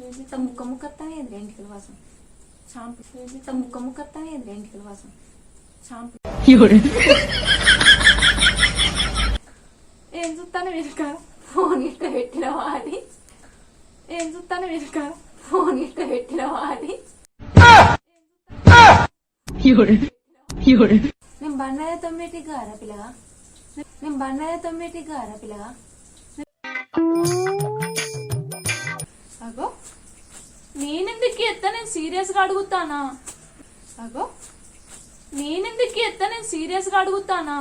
ముక్క ముక్కత్తానే ఎంటికల వాసం షాంపూ ముక్క ముక్కత్తానే ఎంటికల వాసం షాంపూ ఏం చూస్తాను వెనుక ఫోన్ ఇట్ట పెట్టిన వాడి ఏం చూస్తాను వెనుక ఫోన్ ఇట్ట పెట్టిన వాడి నేను బండాయ తొమ్మిది గారా పిల్లగా నేను బండాయ తొమ్మిది గారా పిల్లగా అగో నేనెందుకు ఎత్తా నేను సీరియస్ గా అడుగుతానా అగో నేనెందుకు ఎత్తా నేను సీరియస్ గా అడుగుతానా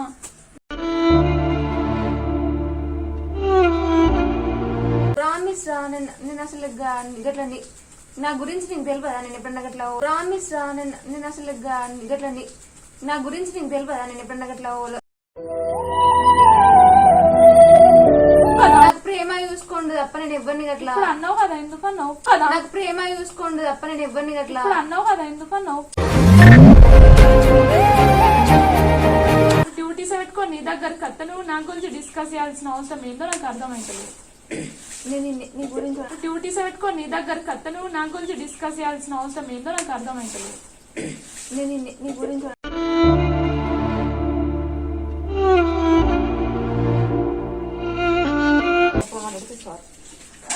ప్రామిస్ రా నేను అసలు గట్ల నా గురించి నీకు తెలియదా నేను ఎప్పుడన్నా గట్లా ప్రామిస్ రా నేను అసలు గట్ల నా గురించి నీకు తెలియదా నేను ఎప్పుడన్నా గట్లా నాకు ప్రేమ చూసుకోండి తప్ప నేను ఎవరిని గట్లా అన్నావు కదా ఎందుకు అన్నావు కదా నాకు ప్రేమ చూసుకోండి తప్ప నేను ఎవరిని గట్లా అన్నావు కదా ఎందుకు అన్నావు డ్యూటీస్ పెట్టుకొని నీ దగ్గరకు అత్త నువ్వు నా గురించి డిస్కస్ చేయాల్సిన అవసరం ఏందో నాకు అర్థమైతలేదు నీ గురించి డ్యూటీస్ పెట్టుకొని నీ దగ్గరకు అత్త నువ్వు నా గురించి డిస్కస్ చేయాల్సిన అవసరం ఏందో నాకు అర్థమైతలేదు నీ గురించి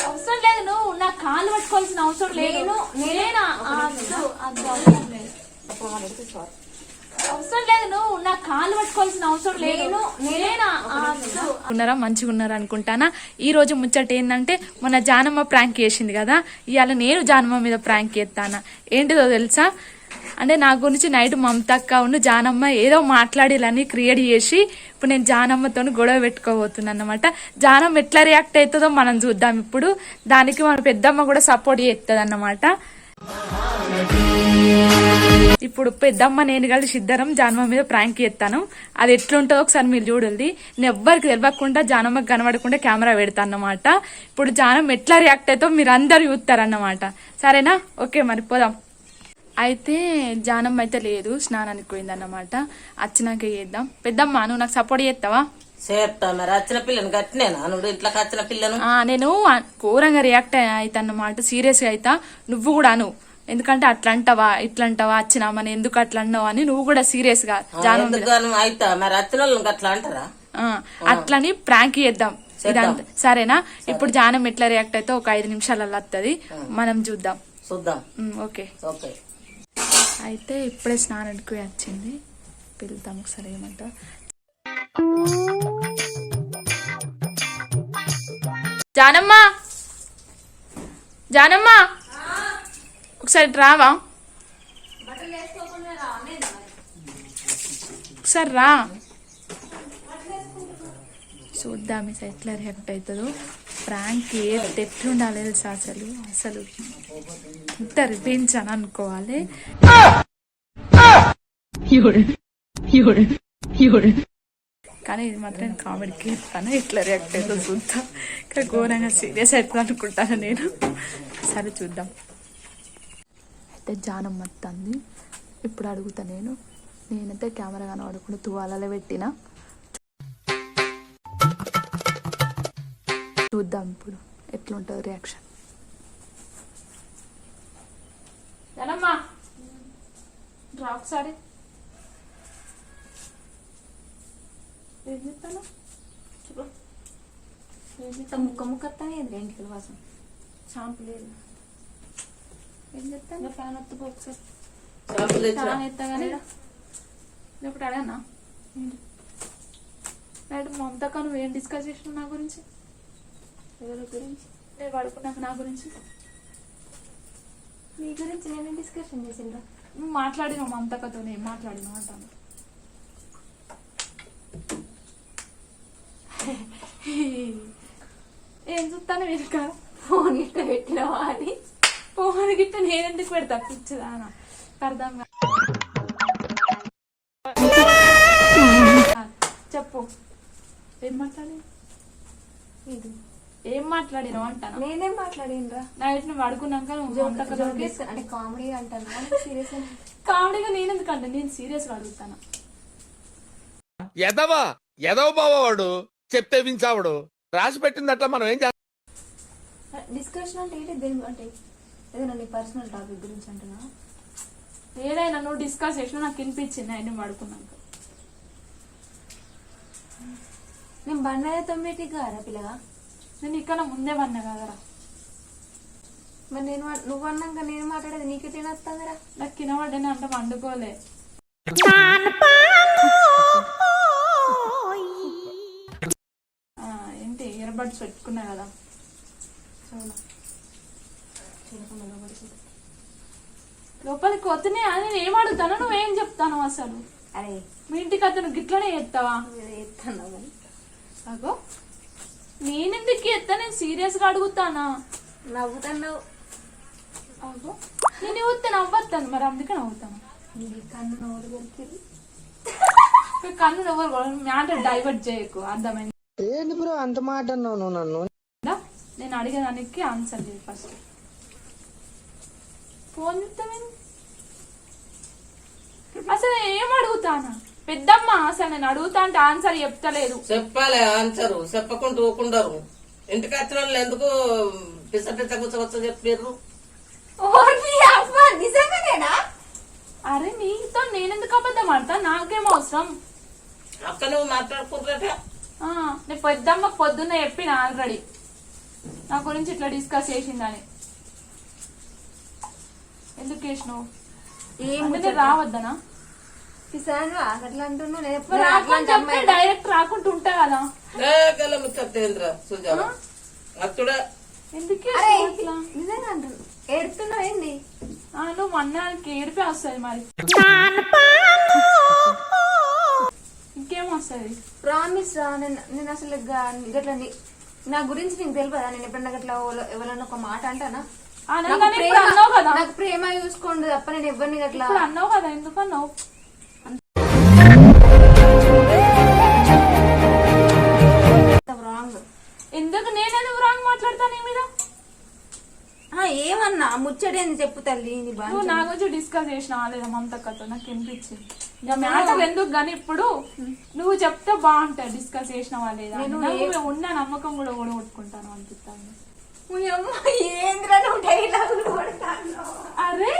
అవసరం లేదు నువ్వు నా కాళ్ళు పట్టుకోవాల్సిన అవసరం లేదు నేనేనా అవసరం లేదు నువ్వు నా కాళ్ళు పట్టుకోవాల్సిన అవసరం లేదు నేనేనా ఉన్నారా మంచిగా ఉన్నారా అనుకుంటానా. ఈ రోజు ముచ్చట ఏంటంటే మొన్న జానమ్మ ప్రాంక్ చేసింది కదా, ఇవాళ నేను జానమ్మ మీద ప్రాంక్ చేస్తానా. ఏంటిదో తెలుసా, అంటే నా గురించి నైట్ మమతక్క ఉన్న జానమ్మ ఏదో మాట్లాడేలని క్రియేట్ చేసి ఇప్పుడు నేను జానమ్మతో గొడవ పెట్టుకోబోతున్నాను అనమాట. జానమ్మ ఎట్లా రియాక్ట్ అవుతుందో మనం చూద్దాం. ఇప్పుడు దానికి మన పెద్దమ్మ కూడా సపోర్ట్ చేస్తుంది అన్నమాట. ఇప్పుడు పెద్దమ్మ నేను కలిసి ఇద్దరం జానమ్మ మీద ప్రాంక్ చేస్తాను. అది ఎట్లుంటుందో ఒకసారి మీరు చూడండి. నేను ఎవ్వరికి తెలియకుండా జానమ్మకి కనబడకుండా కెమెరా పెడతాను అన్నమాట. ఇప్పుడు జానమ్మ ఎట్లా రియాక్ట్ అవుతుందో మీరు అందరు చూస్తారన్నమాట. సరేనా? ఓకే, మరి పోదాం. అయితే జానమ్మ అయితే లేదు, స్నానానికి పోయింది అన్నమాట. వచ్చినాక చేద్దాం. పెద్దమ్మ నువ్వు నాకు సపోర్ట్ చేస్తావా? నేను ఘోరంగా రియాక్ట్ అవుతా అన్నమాట, సీరియస్ గా అవుతా. నువ్వు కూడా అను, ఎందుకంటే అట్లా అంటావా ఇట్లా అంటావా వచ్చినామని ఎందుకు అట్లా అన్నావు అని నువ్వు కూడా సీరియస్ గా అట్లని ప్రాంక్ చేద్దాం. సరేనా? ఇప్పుడు జానం ఎట్లా రియాక్ట్ అయితే ఒక 5 నిమిషాలలో వస్తుంది, మనం చూద్దాం. ఓకే. అయితే ఇప్పుడే స్నానానికి వచ్చింది, పిలుద్దాం ఒకసారి. ఏమంటా జానమ్మ, జానమ్మ ఒకసారి రావా? ఒకసారి రా, చూద్దాం ఎట్లా రియాక్ట్ అవుతుందో. ప్రాంక్ ఎట్లుండాలి తెలుసా, అసలు అసలు ఇంత రివెంజ్ అని అనుకోవాలి. కానీ ఇది మాత్రం నేను కామెడీకి చెప్తాను, ఎట్లా రియాక్ట్ అవుతుందో చూద్దాం. ఇక్కడ ఘోరంగా సీరియస్ అవుతుంది అనుకుంటాను నేను. సరే చూద్దాం. అయితే జానమ్మ వస్తుంది, ఇప్పుడు అడుగుతా. నేనైతే కెమెరా కనబడకుండా తువాలలో పెట్టినా. చూద్దాం ఇప్పుడు ఎట్లుంటుంది రియాక్షన్. జానమ్మా రా ఒకసారి. ఏం చెప్తాను ముక్క ముక్కత్తానే ఎంటికల వాసం షాంపూ లేదు. ఏం చెప్తాను ఫ్యాన్ వస్తుపో ఒకసారి. ఫ్యాన్ ఎత్తాగానే ఇప్పుడు అడగనా నైట్ మమతక్క నువ్వేం డిస్కస్ చేసినావు నా గురించి? ఎవరి గురించి? నేను పడుకున్నాక నా గురించి. నీ గురించి నేనేం డిస్కషన్ చేసిండ్రా? నువ్వు మాట్లాడినావు మమతక్కతో, నేను మాట్లాడినావు అంటాను. ఏం చూస్తాను వెనుక ఫోన్ గిట్ట పెట్టినావా అని. ఫోన్ గిట్ట నేనెందుకు పెడతా పిచ్చిదానా, అర్థం కాదు. చెప్పు ఏం మాట్లాడి ఏం మాట్లాడినావు అంటాను. నేనేం మాట్లాడినరా? నైట్ నువ్వు అడుగున్నాక అంటే కామెడీ అంటాను. సీరియస్ కామెడీగా నేనెందుకు అంటే నేను సీరియస్ గా అడుగుతాను. ఎదవ బావాడు చెప్తే వించావాడు రాసి పెట్టింది అట్లా మనం ఏం చేస్తాం. డిస్కషన్ అంటే ఏంటి? దేని అంటే ఏదైనా నీ పర్సనల్ టాపిక్ గురించి అంటున్నా? ఏదైనా నువ్వు డిస్కస్ చేసినా నాకు వినిపించింది ఆయన పడుకున్నాక. నేను బండాయ తొమ్మిదికి గారా పిల్లగా? నేను ఇక్కడ ముందే పడినా కదరా. మరి నేను నువ్వు అన్నాక నేను మాట్లాడేది నీకే తినొస్తుందిరా. నాకు కినబడ్డానే అంత వండుకోలే. ఏంటి ఇయర్బడ్స్ పెట్టుకున్నా కదా చూడు. లోపలికి వస్తున్నాయి అని నేను ఏం అడుగుతాను, నువ్వేం చెప్తాను అసలు? అరే మీ ఇంటికి అతను గిట్లనే ఎత్తావా? ఎత్తాను మరి. అగో నేనెందుకు ఎత్తా, నేను సీరియస్ గా అడుగుతానా? నవ్వుతున్నావు. అగో నేను ఊతే నవ్వుతాను, మరి అందుకే నవ్వుతాను. నీ కన్ను నవ్వులు దొరికింది. కన్ను ఎవరు మ్యాటర్ డైవర్ట్ చేయకు, అర్థమైంది? ఏంటి బ్రో అంత మాట అన్నావు నువ్వు నన్ను? నేను అడిగేదానికి ఆన్సర్ చేయి ఫస్ట్. ఫోన్ చెప్తామేంది అసలు? ఏం అడుగుతానా పెద్దమ్మ? అసలు నేను అడుగుతా అంటే ఆన్సర్ చెప్తలేదు. చెప్పాలి ఆన్సర్, చెప్పకుండా ఊకుండరు. ఇంటికి వచ్చిన వాళ్ళు ఎందుకు పిస పిస కూర్చోవచ్చ చెప్పారు? నిజంగానేనా? అరే నీతో నేనెందుకు అబద్ధం ఆడతా? నాకేం అవసరం? అక్క నువ్వు మాట్లాడుకుంటారట. నేను పెద్దమ్మ పొద్దున్న చెప్పిన ఆల్రెడీ నా గురించి ఇట్లా డిస్కస్ చేసిందని. ఎందుకు చేసినావు? ఏం రావద్దనా? అట్లా అంటున్నావు. డైరెక్ట్ రాకుండా ఉంటా కదా. గల ముచ్చేంద్ర సుజాత అచ్చుడా ఎందుకు నిజంగా అంటున్నావు? ఏడుతున్నావు ఏంది? నువ్వు అన్నానికి ఏడిపే వస్తుంది మరి. ఇంకేం వస్తుంది? ప్రామిస్ రా. నేను అసలు గట్లా నా గురించి నీకు తెలియదా? నేను ఎప్పుడన్నా గట్లా ఎవరన్నా ఒక మాట అంటానా? అన్నావు కదా, నాకు ప్రేమ చూసుకోండి తప్ప నేను ఎవరిని గట్లా అన్నావు కదా. ఎందుకు అన్నావు? రాంగ్. ఎందుకు నేనేందుకు రాంగ్ మాట్లాడతాను నీ మీద? ఏమన్నా ముచ్చటేంది చెప్పు తల్లి. నువ్వు నా గురించి డిస్కస్ చేసినా లేదా మమతక్కతో? నాకు వినిపించింది. ఇంకా మ్యాటర్ ఎందుకు గానీ ఇప్పుడు నువ్వు చెప్తే బాగుంటాయి. డిస్కస్ చేసినావా లేదా? నేను ఉన్న నమ్మకం కూడా ఓడగొట్టుకుంటాను అనిపిస్తాను. ఏంద్రా నువ్వు డైలాగులు కొడతాను? అరే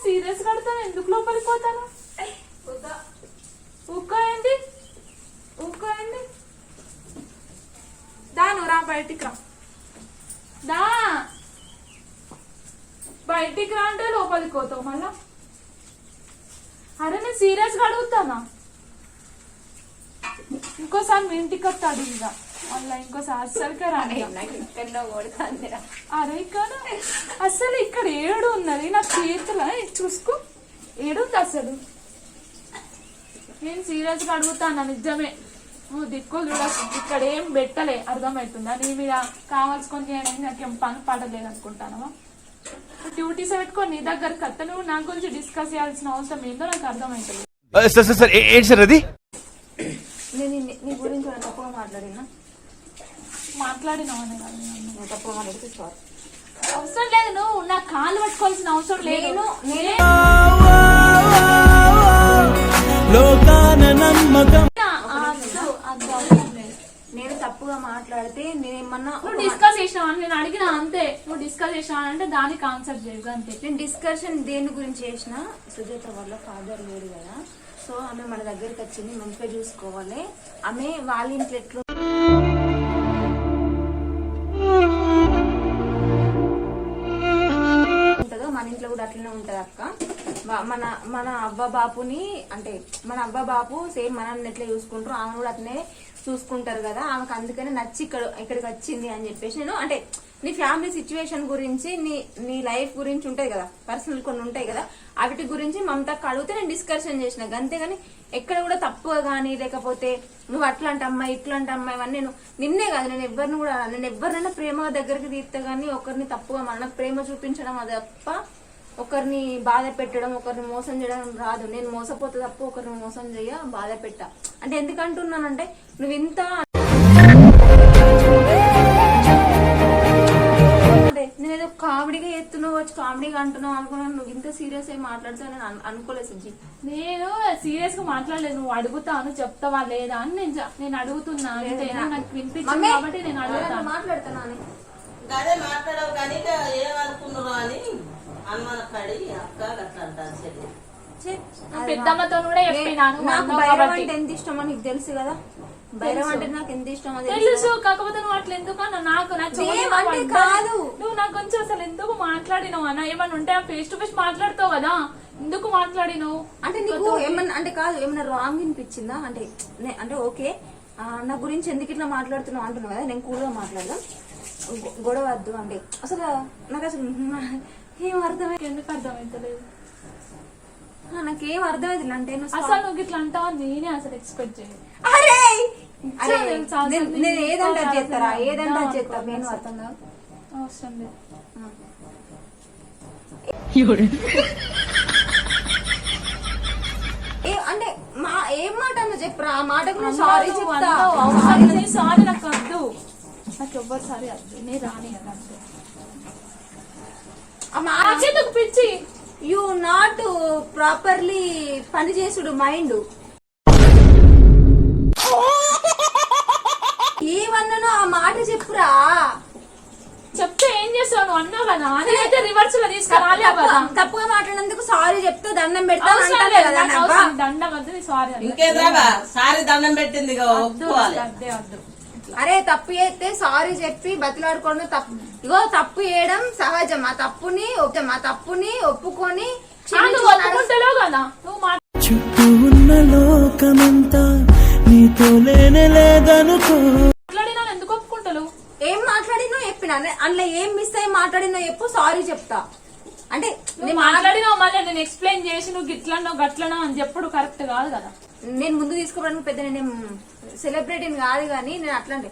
సీరియస్ కడతాను. ఎందుకు లోపలికి పోతాను? ఉక్క ఏంటి? ఉక్క ఏంటి? దా నువ్వు రా, బయటికి రా. దా బయటికి రా అంటే లోపలికి పోతావు మళ్ళా. అరే నేను సీరియస్ గా అడుగుతానా? ఇంకోసారి మీ ఇంటికి వస్తా అడిగిగా మళ్ళా. ఇంకోసారి అస్సలుకే రాని. అరే ఇక్కడ అసలు ఇక్కడ ఏడు ఉన్నది నా చేతుల, చూసుకో ఏడుంది అసలు. నేను సీరియస్ గా అడుగుతాను నిజమే. నువ్వు దిక్కులు చూడ, ఇక్కడ ఏం పెట్టలే. అర్థమవుతుందా? నీ మీద కావాల్సుకొని నాకేం పని పడలేదు అనుకుంటానవా? డ్యూటీస్ పెట్టుకొని నీ దగ్గరకు వస్తే నువ్వు నా గురించి డిస్కస్ చేయాల్సిన అవసరం ఏందో నాకు అర్థమవుతుంది. నేను నీ గురించి తప్పుగా మాట్లాడినా? మాట్లాడినావనే తప్పుగా మాట్లాడితే సారీ. అవసరం లేదు. నువ్వు నా కాలు పట్టుకోవాల్సిన అవసరం లేదు. నేను తప్పుగా మాట్లాడితే నేనేమన్నా నువ్వు డిస్కస్ చేసినావా? నేను అడిగినా అంతే. నువ్వు డిస్కస్ చేసినావా అంటే దానికి ఆన్సర్ చేయదు అంతే. నేను డిస్కషన్ దేని గురించి చేసిన? సుజాత వాళ్ళ ఫాదర్ లేడు కదా, సో ఆమె మన దగ్గరికి వచ్చింది, మంచిగా చూసుకోవాలి. ఆమె వాళ్ళ ఇంట్లో ఎట్లు ఉంటుందో మన ఇంట్లో కూడా అట్లనే ఉంటది అక్క. మన అవ్వ బాపుని అంటే మన అవ్వ బాపు సేమ్ మనల్ని ఎట్లా చూసుకుంటారు ఆమెను కూడా అట్లనే చూసుకుంటారు కదా. ఆమెకు అందుకనే నచ్చి ఇక్కడికి వచ్చింది అని చెప్పేసి నేను అంటే నీ ఫ్యామిలీ సిచ్యువేషన్ గురించి నీ లైఫ్ గురించి ఉంటది కదా, పర్సనల్ కొన్ని ఉంటాయి కదా, వాటి గురించి మమతకు అడిగితే నేను డిస్కషన్ చేసిన. అంతేగాని ఎక్కడ కూడా తప్పుగా కానీ లేకపోతే నువ్వు అట్లాంటి అమ్మాయి ఇట్లాంటి అమ్మాయి అని నేను నిన్నే కాదు, నేను ఎవరినైనా ప్రేమగా దగ్గరికి తీస్తే గానీ ఒకరిని తప్పుగా మనకు ప్రేమ చూపించడం అది తప్ప ఒకరిని బాధ పెట్టడం, ఒకరిని మోసం చేయడం రాదు. నేను మోసపోతే తప్ప ఒకరిని మోసం చేయ బాధ పెట్ట. అంటే ఎందుకంటున్నానంటే నువ్వు ఇంత నేనేదో కామెడీగా ఎత్తున్నావు, వచ్చి కామెడీ ఫన్నీగా అంటున్నావు అనుకున్నాను. నువ్వు ఇంత సీరియస్ అయి మాట్లాడుతావు నేను అనుకోలేదు సుజీ. నేను సీరియస్ గా మాట్లాడలేదు. నువ్వు అడుగుతాను చెప్తావా లేదా అని నేను అడుగుతున్నా అంతే. నాకు వినిపించింది కాబట్టి నేను అడుగుతాను. మాట్లాడుతున్నాను అదే మాట్లాడవు కానీ ఇక ఏమనుకున్నారు అని అనుమానపడి అక్క అట్లా అంటారు. సరే పెద్దమ్మతో కూడా చెప్పినాను. నాకు భైరవ్ అంటే ఎంత ఇష్టమో నీకు తెలుసు కదా. భైరవ్ అంటే నాకు ఎంత ఇష్టమో తెలుసు. కాకపోతే నువ్వు అట్లా ఎందుకు అన్న నాకు కాదు. నువ్వు నాకు కొంచెం అసలు ఎందుకు మాట్లాడినావు అన్న? ఏమన్నా ఉంటే ఫేస్ టు ఫేస్ మాట్లాడుతావు కదా, ఎందుకు మాట్లాడినావు? అంటే నీకు ఏమన్నా అంటే కాదు ఏమన్నా రాంగ్ అనిపించిందా? అంటే అంటే ఓకే నా గురించి ఎందుకు ఇట్లా మాట్లాడుతున్నావు అంటున్నావు కదా. నేను కూడా మాట్లాడదాం, గొడవ వద్దు అంటే అసలు నాకు అసలు ఏం అర్థమైంది. ఎందుకు అర్థమైతలేదు? నాకేం అర్థమైంది అంటే అసలు నువ్వు ఇట్లా అంటావా నేనే అసలు ఎక్స్పెక్ట్ చేయను. అరే నేను ఏదంటే చేస్తారా, ఏదంటే చేస్తా. నేను అర్థం కాదు. అవసరం లేదు. అంటే ఏం మాట అన్న చెప్పరా? ఆ మాట సారీ చెప్తా. సారీ నాకు వద్దు, నాకు ఎవ్వరు సారీ వద్దు. నేను రాని కదా అంతే. పిచ్చి యు నాట్ ప్రాపర్లీ పని చేసుడు మైండ్. ఏమన్నానో ఆ మాట చెప్పురా. చెప్తే ఏం చేస్తావు? నువ్వు అన్నావు కదా, నేనైతే రివర్స్ లో తీసుకురాలే కదా. తప్పుగా మాట్లాడినందుకు సారీ చెప్తూ దండం పెడతా. దండం వద్దు, సారీ. ఇంకేద్రాబా సారీ దండం పెట్టింది అద్దే వద్దు. అరే తప్పు చేస్తే సారీ చెప్పి బతిలాడుకోవడం తప్పు. ఇగో తప్పు చేయడం సహజం. ఆ తప్పుని ఒప్పుకొని ఒప్పుకుంటలేవు కదా నువ్వు. చుట్టూ ఉన్న లోకమంతా నీతో లేదనుకో. మాట్లాడినా ఎందుకు ఒప్పుకుంటలేవు? ఏం మాట్లాడినో చెప్పిన అందులో ఏం మిస్ అయ్యి మాట్లాడినో చెప్పు, సారీ చెప్తా. అంటే నేను మాట్లాడినా మళ్ళీ నేను ఎక్స్ప్లెయిన్ చేసి నువ్వు గిట్లనో గట్లనో అని చెప్పుడు కరెక్ట్ కాదు కదా. నేను ముందు తీసుకోవడానికి పెద్ద నేను సెలబ్రిటీని కాదు కానీ నేను అట్లాంటి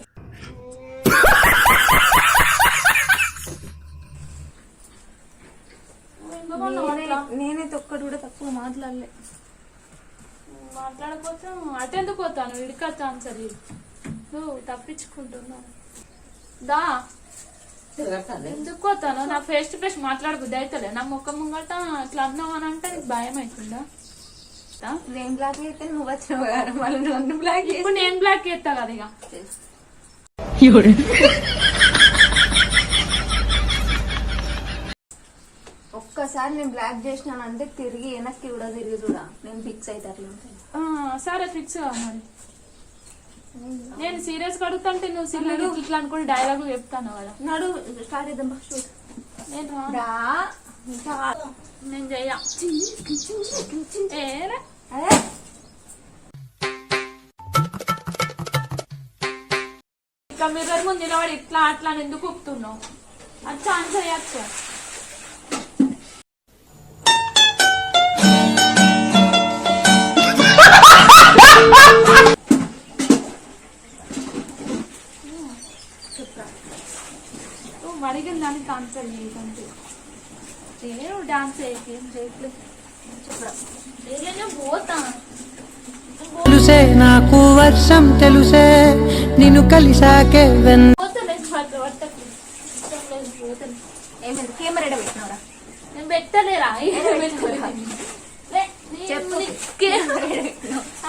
నేనైతే ఒక్కటి కూడా తక్కువ మాట్లాడలే. మాట్లాడకపోతే అటెందుకు పోతాను, విడికొచ్చాను. సరే నువ్వు తప్పించుకుంటున్నావు దా. ఎందుకు పోతాను? నా ఫేస్ టు ఫేస్ మాట్లాడబుద్ది అవుతలే. నా ముఖం ముంగట అట్లా అన్నావు అని అంటే నీకు భయం అవుతుందా? నేను బ్లాక్ అయితే నువ్వు వచ్చినావు మళ్ళీ నన్ను బ్లాక్. ఇప్పుడు నేను బ్లాక్ చేస్తా కదా ఇక. ఒక్కసారి నేను బ్లాక్ చేసినానంటే తిరిగి వెనక్కి కూడా తిరిగి చూడ. నేను ఫిక్స్ అయితే అట్లా ఉంటాను. సరే ఫిక్స్ గా మరి. నేను సీరియస్ గా అడుగుతుంటే నువ్వు సీరియస్ ఇట్లా అనుకుని డైలాగ్ చెప్తాను కదా. నడు స్టార్ట్ చేద్దాం. నేను చెయ్య. ఇట్లా మిర్రర్ ముందు నిలబడి ఇట్లా అట్లా అని ఎందుకు ఒప్పుతున్నావు? అచ్చా ఆన్సర్ చేయచ్చు. నువ్వు అడిగిన దానికి ఆన్సర్ చేయకంటే నేను డాన్స్ ఏం చేయట్లేదు. చెప్పరా ఏదైనా పోతా. తెలుసే నాకు వర్షం తెలుసే నిన్ను కలిసాకే ఏమైంది? కెమెరా పెట్టినవరా? నేను పెట్టలేరా?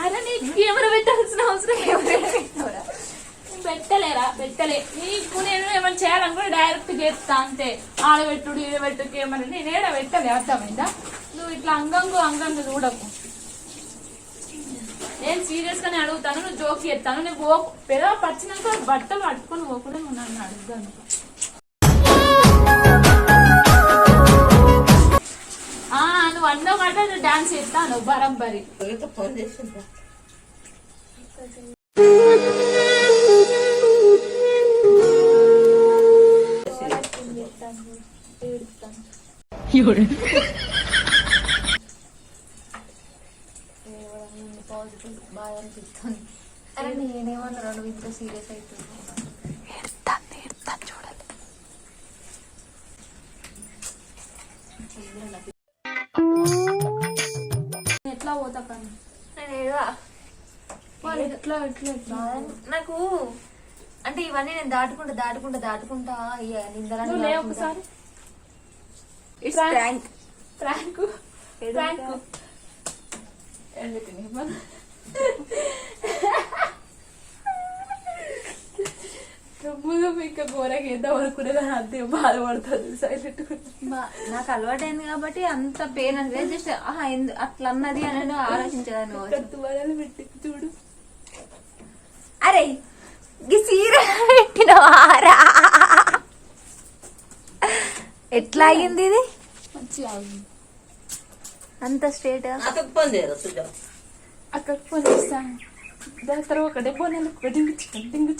అరే నీకు కెమెరా పెట్టాల్సిన అవసరం పెట్టలేరా? పెట్టలే. నీకు నేను ఏమైనా చేయాలనుకుంటే డైరెక్ట్ చేస్తా అంతే. ఆడబెట్టుడు ఈడబెట్టు కెమెరా నేను ఏడ పెట్టలే. అర్థమైందా? నువ్వు ఇట్లా అంగంగా చూడకు. నేను సీరియస్ గానే అడుగుతాను, నువ్వు జోక్ చేస్తాను. నువ్వు పెద్ద పచ్చినాక బట్టలు పట్టుకొని పోకుండా నువ్వు నన్ను అడుగుతాను. నువ్వు అన్న మాట నువ్వు డాన్స్ చేస్తాను బరంబరి. ఫోన్ చేసిందా? బాగా అనిపిస్తుంది. అరే నేనేమన్నా నువ్వు ఇంత సీరియస్ అవుతుంది. చూడాలి. ఎట్లా పోతా కానీ నాకు అంటే ఇవన్నీ నేను దాటుకుంటా నిందలని ఒకసారి ఇట్స్ ప్రాంక్. ప్రాంక్ ప్రాంక్ ఎందుకు ఇంకా ఘోరంగా ఏదో అనుకునేది అంతే బాధపడుతుంది సైలెంట్. నాకు అలవాటైంది కాబట్టి అంత పెయిన్ అంటే జస్ట్ అట్లా అన్నది అని ఆలోచించేదాన్ని. పెట్టి చూడు. అరే ఈ సీర పెట్టినవారా? ఎట్లా అయింది ఇది? మంచిగా అంత స్ట్రేట్ గా అక్కకు పని చేయరు సుజా. అక్కడికి ఫోన్ చేస్తాను. దాని తర్వాత ఒకటే ఫోన్ డింగు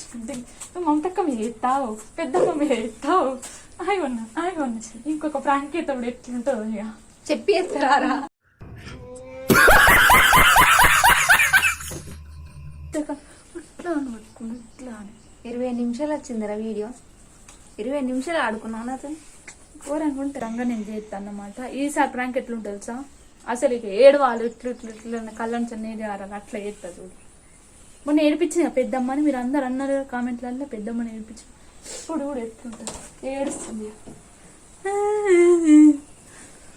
మమతక్క మీద ఎత్తావు, పెద్దక్క మీద ఎత్తావు. ఆగొన్నా ఇంకొక ప్రాంక్ ఎత్తప్పుడు ఎట్లుంటుందో ఇక చెప్పి ఎత్తారా? ఇట్లా అని పట్టుకుని ఇట్లా అని 20 నిమిషాలు వచ్చిందిరా వీడియో. 20 నిమిషాలు ఆడుకున్నావు నాతో. ఘోరంగా ఉంటే రంగా నేను చేస్తాను అన్నమాట. ఈసారి ప్రాంక్ ఎట్లుంటుంది తెలుసా? అసలు ఇక ఏడవాలి ఇట్లా కళ్ళ నుంచి నీళ్ళు ఆరాలి అట్లా చేస్తా చూడు. మొన్న ఏడిపించిన పెద్దమ్మని మీరు అందరు అన్నారు కామెంట్లలో, పెద్దమ్మని ఏడిపించిన. ఇప్పుడు కూడా ఎట్లుంటుంది, ఏడుస్తుంది.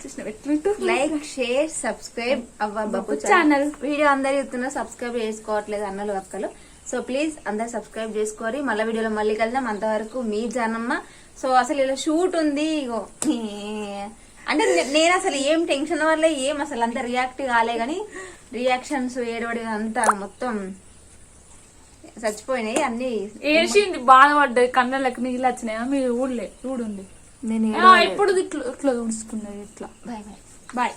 చూసిన ఎట్లుంటుంది. లైక్, షేర్, సబ్స్క్రైబ్ అవ్వ బాబు ఛానల్. వీడియో అందరు చెప్తున్నా సబ్స్క్రైబ్ చేసుకోవట్లేదు అన్నలు అక్కలు. సో ప్లీజ్ అందరు సబ్స్క్రైబ్ చేసుకోరి. మళ్ళీ వీడియోలో మళ్ళీ కలుద్దాం. అంతవరకు మీ జానమ్మ. సో అసలు ఇలా షూట్ ఉంది ఇగో అంటే నేను అసలు ఏం టెన్షన్ వల్ల ఏం అసలు అంత రియాక్ట్ కాలే గానీ రియాక్షన్స్ ఏడవడి అంతా మొత్తం చచ్చిపోయినాయి అన్ని. ఏడ్చింది, బాధపడ్డది, కళ్ళకి నీళ్ళు వచ్చినాయా మీరు ఊళ్ళే చూడండి. నేను ఇప్పుడు ఇట్లా ఇట్లా తుడుచుకున్నది ఇట్లా. Bye bye bye.